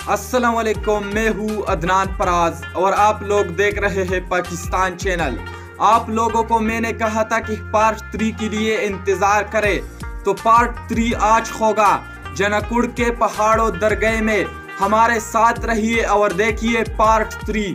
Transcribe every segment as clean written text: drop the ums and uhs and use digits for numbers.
अस्सलाम वालेकुम, मैं हूँ अदनान फराज और आप लोग देख रहे हैं पाकिस्तान चैनल। आप लोगों को मैंने कहा था कि पार्ट 3 के लिए इंतज़ार करें, तो पार्ट 3 आज होगा। जनकपुर के पहाड़ों दरगाह में हमारे साथ रहिए और देखिए पार्ट 3।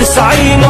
90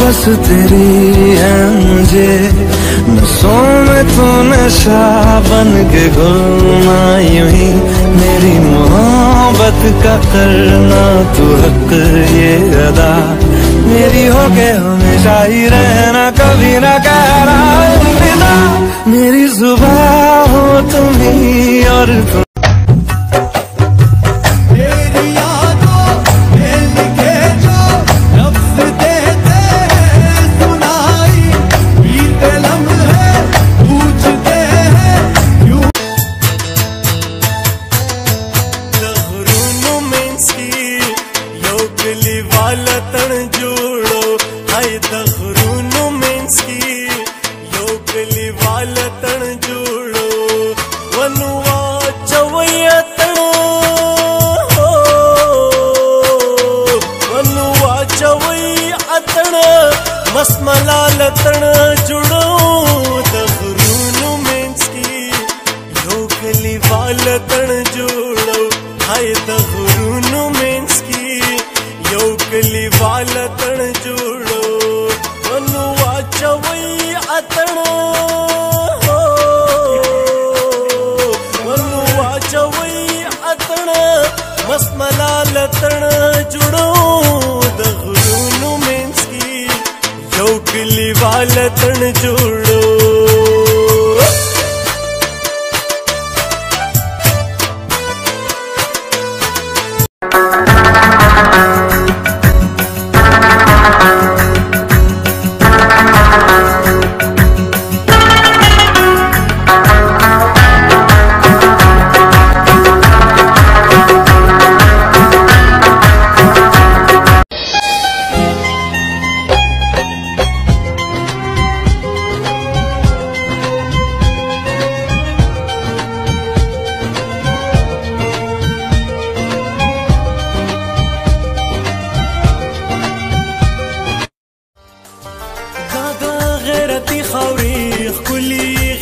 बस तेरी है मुझे, नसों में तो नशा बन के घुलना यूं ही। मेरी मोहब्बत का करना तू हक ये अदा, मेरी हो के हमेशा ही रहना, कभी ना कहना अलविदा। मेरी जुबान हो तुम ही और तुम मस मलाल तण जुड़ो दखरूनु मेंसकी योगली वाल तण जुड़ो हाय दखरूनु मेंसकी योगली वाल तण जुड़ो वनुआ चवई अतण वनुआ चवई अतण मस मलाल तण जुड़ो दखरूनु मेंसकी योगली वाल तण जुड़ो।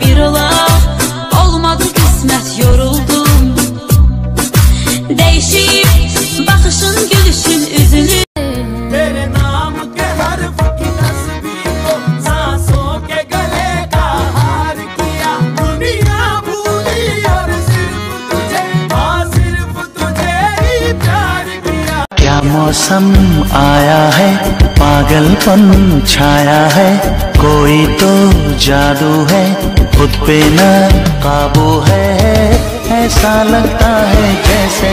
bir ola olmadı kısmet yoruldum değişip bakışın gülüşün üzünü मौसम आया है, पागलपन छाया है, कोई तो जादू है, खुद पे न काबू है, ऐसा लगता है जैसे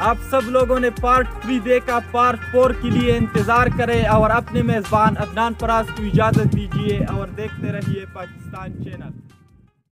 आप सब लोगों ने पार्ट 3 देखा, पार्ट 4 के लिए इंतजार करें और अपने मेजबान अदनान फराज को इजाजत दीजिए और देखते रहिए पाकिस्तान चैनल।